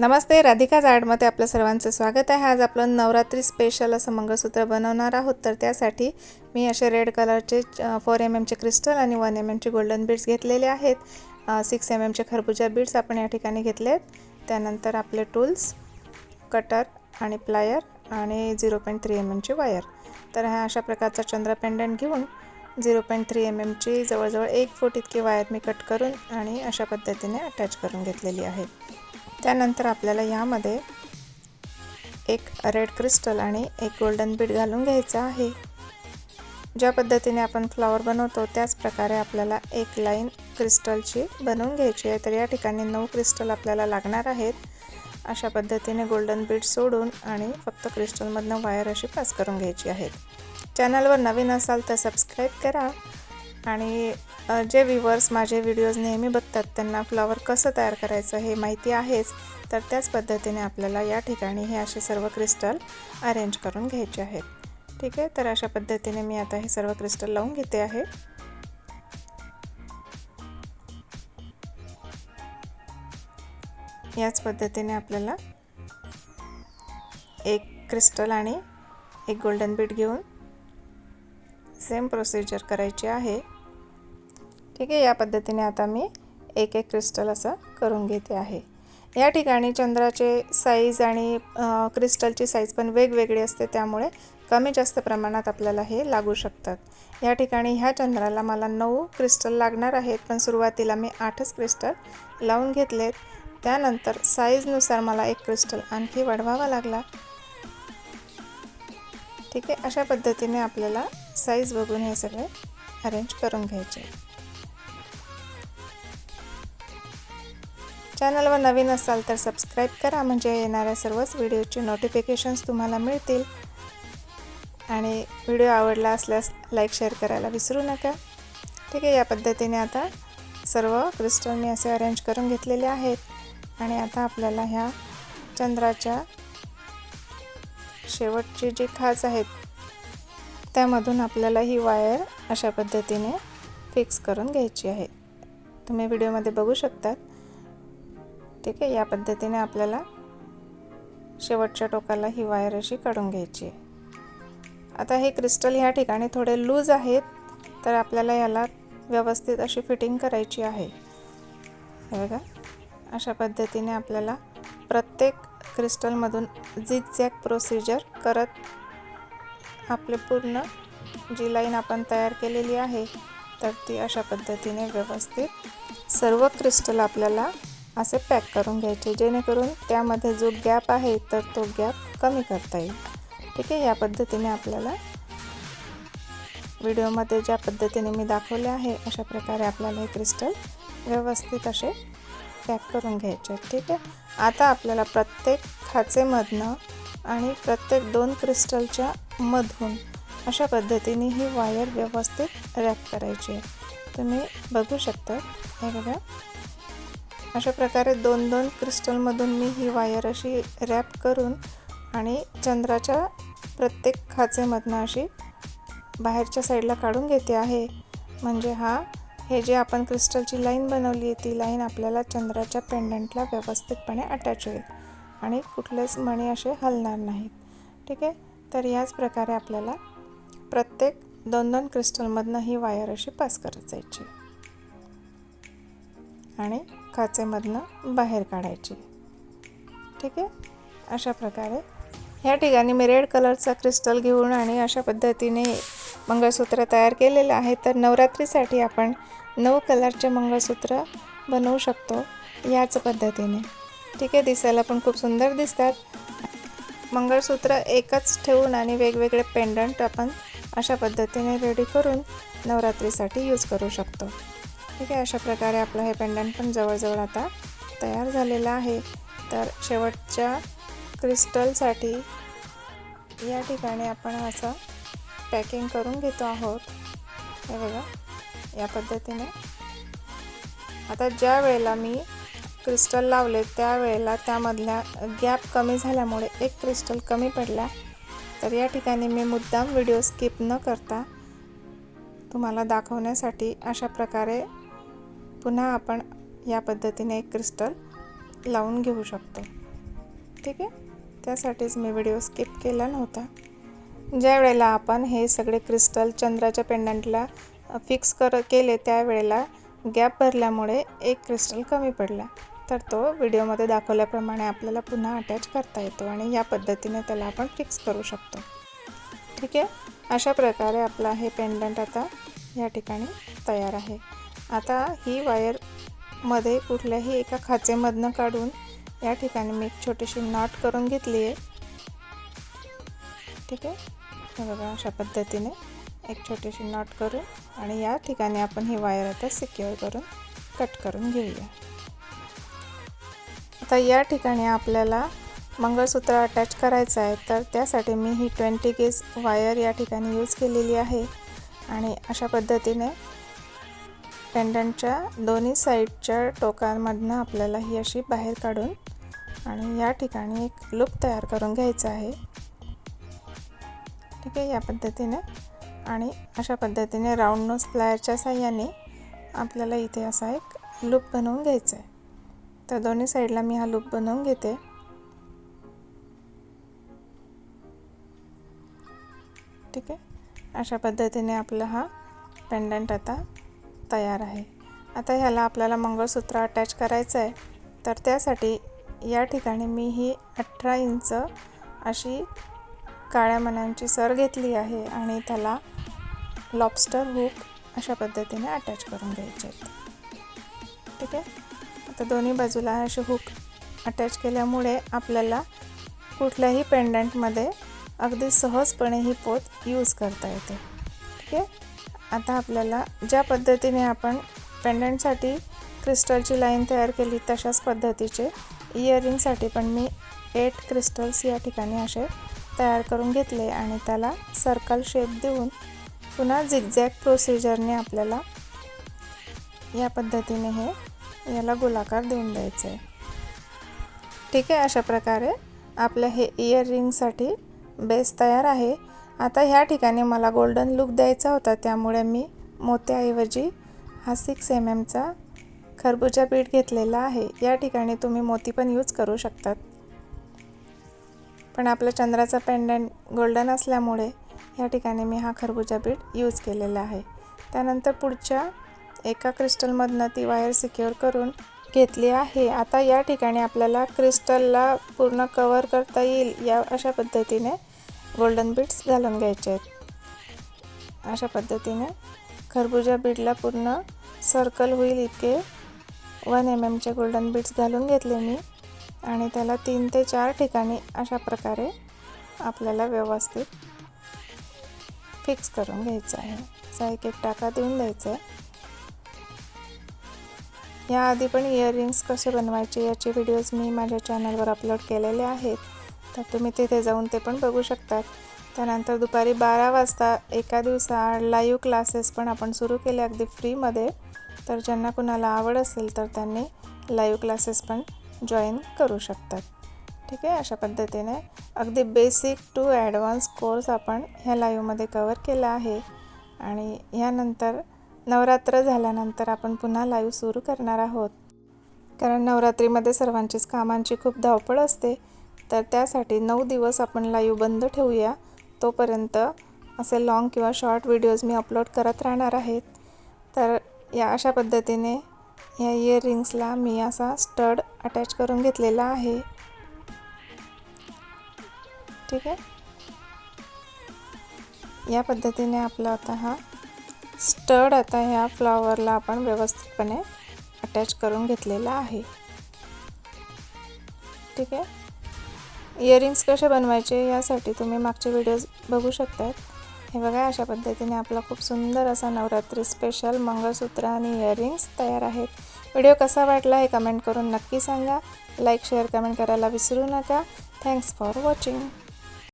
नमस्ते, राधिका आर्टमध्ये आपलं सर्वांचं स्वागत आहे। आज आपण नवरात्री स्पेशल असं मंगळसूत्र बनवणार आहोत। तर त्यासाठी मी असे रेड कलरचे 4 mm चे क्रिस्टल आणि 1 mm चे गोल्डन बीड्स घेतलेले आहेत। 6 mm चे खरबूजा बीड्स आपण या ठिकाणी घेतलेत। त्यानंतर आपले टूल्स, कटर आणि प्लायर आणि 0.3 mm ची वायर। तर हा अशा प्रकारचा चंद्र पेंडंट घेऊन 0.3 mm ची जवळजवळ 1 फूट इतकी वायर मी कट करून आणि अशा पद्धतीने अटॅच करून घेतलेली आहे। त्यानंतर आपल्याला यामध्ये एक रेड क्रिस्टल आणि एक गोल्डन बीड घालून घ्यायचा आहे। ज्या पद्धतीने आपण फ्लावर बनवतो त्याच प्रकारे आपल्याला एक लाइन क्रिस्टलची बनवून घ्यायची आहे। तर या ठिकाणी 9 क्रिस्टल आपल्याला लागणार आहेत। अशा पद्धतीने गोल्डन बीड सोडून आणि फक्त क्रिस्टलमधून वायर अशी पास करून घ्यायची आहे। चॅनलवर नवीन असाल तर सबस्क्राइब करा आणि जे व्ह्यूअर्स माझे व्हिडिओज नेहमी बघतात त्यांना फ्लावर कसं तयार करायचं हे माहिती आहेच। तर त्याच पद्धतीने आपल्याला या ठिकाणी हे असे सर्व क्रिस्टल अरेंज करून घ्यायचे आहेत। ठीक आहे, तर अशा पद्धतीने मी आता हे सर्व क्रिस्टल लावून घेते आहे। याच पद्धतीने आपल्याला एक क्रिस्टल आणि एक गोल्डन बीड घेऊन सेम प्रोसिजर करायची आहे। ठीक आहे, या पद्धतीने आता मी एक क्रिस्टल असं करून घेते आहे। या ठिकाणी चंद्राचे साईज आणि क्रिस्टलची साईज पण वेगवेगळी असते, त्यामुळे कमी जास्त प्रमाणात आपल्याला हे लागू शकतात। या ठिकाणी ह्या चंद्राला मला 9 क्रिस्टल लागणार आहेत, पण सुरुवातीला मी 8च क्रिस्टल लावून घेतलेत। त्यानंतर साईजनुसार मला एक क्रिस्टल आणखी वाढवावा लागला। ठीक आहे, अशा पद्धतीने आपल्याला साईज बघून हे सगळे अरेंज करून घ्यायचे। चॅनलवर नवीन असाल तर सबस्क्राइब करा, म्हणजे येणाऱ्या सर्वच व्हिडिओचे नोटिफिकेशन्स तुम्हाला मिळतील। आणि व्हिडिओ आवडला असल्यास लाईक शेअर करायला विसरू नका। ठीक आहे, या पद्धतीने आता सर्व क्रिस्टल मी असे अरेंज करून घेतलेले आहेत। आणि आता आपल्याला ह्या चंद्राच्या शेवटची जी खाच आहेत त्यामधून आपल्याला ही वायर अशा पद्धतीने फिक्स करून घ्यायची आहे। तुम्ही व्हिडिओमध्ये बघू शकता। ठीक आहे, या पद्धतीने आपल्याला शेवटच्या टोकाला ही वायर अशी काढून घ्यायची आहे। आता हे क्रिस्टल ह्या ठिकाणी थोडे लूज आहेत, तर आपल्याला याला व्यवस्थित अशी फिटिंग करायची आहे। हे बघा, अशा पद्धतीने आपल्याला प्रत्येक क्रिस्टलमधून झिगझॅग प्रोसिजर करत आपले पूर्ण जी लाईन आपण तयार केलेली आहे तर ती अशा पद्धतीने व्यवस्थित सर्व क्रिस्टल आपल्याला असे पॅक करून घ्यायचे, जेणेकरून त्यामध्ये जो गॅप आहे तर तो गॅप कमी करता येईल। ठीक आहे, या पद्धतीने आपल्याला व्हिडिओमध्ये ज्या पद्धतीने मी दाखवले आहे अशा प्रकारे आपल्याला हे क्रिस्टल व्यवस्थित असे पॅक करून घ्यायचे। ठीक आहे, आता आपल्याला प्रत्येक खाचेमधनं आणि प्रत्येक 2 क्रिस्टलच्या मधून अशा पद्धतीने ही वायर व्यवस्थित रॅप करायची आहे। तुम्ही बघू शकता, हे बघा, अशा प्रकारे 2-2 क्रिस्टलमधून मी ही वायर अशी रॅप करून आणि चंद्राच्या प्रत्येक खाचेमधनं अशी बाहेरच्या साईडला काढून घेते आहे। म्हणजे हे जे आपण क्रिस्टलची लाईन बनवली आहे ती लाईन आपल्याला चंद्राच्या पेंडंटला व्यवस्थितपणे अटॅच होईल आणि कुठलेच मणी असे हलणार नाहीत। ठीक आहे, तर याच प्रकारे आपल्याला प्रत्येक 2-2 क्रिस्टलमधनं ही वायर अशी पास करत जायची आणि खाचेमधनं बाहेर काढायची। ठीक आहे, अशा प्रकारे ह्या ठिकाणी मी रेड कलरचा क्रिस्टल घेऊन आणि अशा पद्धतीने मंगळसूत्र तयार केलेलं आहे। तर नवरात्रीसाठी आपण 9 कलरचे मंगळसूत्र बनवू शकतो याच पद्धतीने। ठीक आहे, दिसायला पण खूप सुंदर दिसतात। मंगळसूत्र एकच ठेवून आणि वेगवेगळे पेंडंट आपण अशा पद्धतीने रेडी करून नवरात्रीसाठी यूज करू शकतो। ठीक आहे, अशा प्रकारे आपलं हे पेंडंट पण जवळजवळ आता तयार झालेलं आहे। तर शेवटच्या क्रिस्टलसाठी या ठिकाणी आपण असं पॅकिंग करून घेतो आहोत। हे बघा, या पद्धतीने आता ज्या वेळेला मी क्रिस्टल लावले त्यावेळेला त्यामधल्या गॅप कमी झाल्यामुळे एक क्रिस्टल कमी पडला। तर या ठिकाणी मी मुद्दाम व्हिडिओ स्किप न करता तुम्हाला दाखवण्यासाठी अशा प्रकारे पुन्हा आपण या पद्धतीने एक क्रिस्टल लावून घेऊ शकतो। ठीक आहे, त्यासाठीच मी व्हिडिओ स्किप केला नव्हता. ज्या वेळेला आपण हे सगळे क्रिस्टल चंद्राच्या पेंडंटला फिक्स केले त्यावेळेला गॅप भरल्यामुळे एक क्रिस्टल कमी पडला, तर तो व्हिडिओमध्ये दाखवल्याप्रमाणे आपल्याला पुन्हा अटॅच करता येतो आणि या पद्धतीने त्याला आपण फिक्स करू शकतो. ठीक आहे, अशा प्रकारे आपला हे पेंडंट आता या ठिकाणी तयार आहे. आता ही वायरमध्ये कुठल्याही एका खाचेमधनं काढून या ठिकाणी मी एक छोटीशी नॉट करून घेतली आहे. ठीक आहे, हे बघा अशा पद्धतीने एक छोटीशी नॉट करून आणि या ठिकाणी आपण ही वायर आता सिक्युअर करून कट करून घेऊया. आता या ठिकाणी आपल्याला मंगळसूत्र अटॅच करायचं आहे, तर त्यासाठी मी ही 20 गेज वायर या ठिकाणी यूज केलेली आहे आणि अशा पद्धतीने पेंडंटच्या दोन्ही साईडच्या टोकांमधनं आपल्याला ही अशी बाहेर काढून आणि या ठिकाणी एक लूप तयार करून घ्यायचा आहे. ठीक आहे, या पद्धतीने आणि अशा पद्धतीने राऊंड नोज प्लायरच्या साहाय्याने आपल्याला इथे असा एक लूप बनवून घ्यायचा आहे. तर दोन्ही साईडला मी हा लूप बनवून घेते. ठीक आहे, अशा पद्धतीने आपला हा पेंडंट आता तयार आहे. आता ह्याला आपल्याला मंगळसूत्र अटॅच करायचं आहे, तर त्यासाठी या ठिकाणी मी ही 18 इंच अशी काळ्या मण्यांची सर घेतली आहे आणि त्याला लॉबस्टर हुक अशा पद्धतीने अटॅच करून घ्यायचे आहेत. ठीक आहे, आता दोन्ही बाजूला असे हुक अटॅच केल्यामुळे आपल्याला कुठल्याही पेंडंटमध्ये अगदी सहजपणे ही पोत यूज करता येते. ठीक आहे, आता आपल्याला ज्या पद्धतीने आपण पेंडंटसाठी क्रिस्टलची लाईन तयार केली तशाच पद्धतीचे इयरिंगसाठी पण मी 8 क्रिस्टल्स या ठिकाणी असे तयार करून घेतले आणि त्याला सर्कल शेप देऊन पुन्हा झिगझॅग प्रोसिजरने आपल्याला या पद्धतीने हे याला गोलाकार देऊन द्यायचं आहे. ठीक आहे, अशा प्रकारे आपल्या हे इयरिंगसाठी बेस तयार आहे. आता ह्या ठिकाणी मला गोल्डन लुक द्यायचा होता, त्यामुळे मी मोत्याऐवजी हा 6 mm चा खरबूजा बीड घेतलेला आहे. या ठिकाणी तुम्ही मोती पण यूज करू शकतात, पण आपला चंद्राचा पेंडंट गोल्डन असल्यामुळे या ठिकाणी मी हा खरबूजा बीड यूज केलेला आहे. त्यानंतर पुढच्या एका क्रिस्टलमधनं ती वायर सिक्युअर करून घेतली आहे. आता या ठिकाणी आपल्याला क्रिस्टलला पूर्ण कवर करता येईल या अशा पद्धतीने गोल्डन बीड्स घालून घ्यायचे आहेत. अशा पद्धतीने खरबूजा बीडला पूर्ण सर्कल होईल इतके 1 mm चे गोल्डन बीड्स घालून घेतले मी आणि त्याला 3 ते 4 ठिकाणी अशा प्रकारे आपल्याला व्यवस्थित फिक्स करून घ्यायचं आहे. असा एक टाका देऊन द्यायचा आहे. याआधी पण इयरिंग्स कसे बनवायचे याचे व्हिडिओज मी माझ्या चॅनलवर अपलोड केलेले आहेत, तर तुम्ही तिथे जाऊन ते पण बघू शकतात. त्यानंतर दुपारी 12 वाजता एका दिवसाआड लाईव्ह क्लासेस पण आपण सुरू केले अगदी फ्रीमध्ये, तर ज्यांना कुणाला आवड असेल तर त्यांनी लाईव्ह क्लासेस पण जॉईन करू शकतात. ठीक आहे, अशा पद्धतीने अगदी बेसिक टू ॲडव्हान्स कोर्स आपण ह्या लाईव्हमध्ये कवर केला आहे आणि ह्यानंतर नवरात्र झाल्यानंतर आपण पुन्हा लाईव्ह सुरू करणार आहोत, कारण नवरात्रीमध्ये सर्वांचीच कामांची खूप धावपळ असते. तर त्यासाठी 9 दिवस आपण लाईव्ह बंद ठेवूया. तोपर्यंत असे लॉंग किंवा शॉर्ट व्हिडिओज मी अपलोड करत राहणार आहेत. तर या अशा पद्धतीने या इयरिंग्सला मी असा स्टड अटॅच करून घेतलेला आहे. ठीक आहे, या पद्धतीने आपला आता हा स्टड आता ह्या फ्लॉवरला आपण व्यवस्थितपणे अटॅच करून घेतलेला आहे. ठीक आहे, इयरिंग्स कसे बनवायचे यासाठी तुम्ही मागचे व्हिडिओज बघू शकतात. हे बघा, अशा पद्धतीने आपला खूप सुंदर असा नवरात्री स्पेशल मंगळसूत्र आणि इयरिंग्स तयार आहेत. व्हिडिओ कसा वाटला हे कमेंट करून नक्की सांगा. लाईक शेअर कमेंट करायला विसरू नका. Thanks for watching.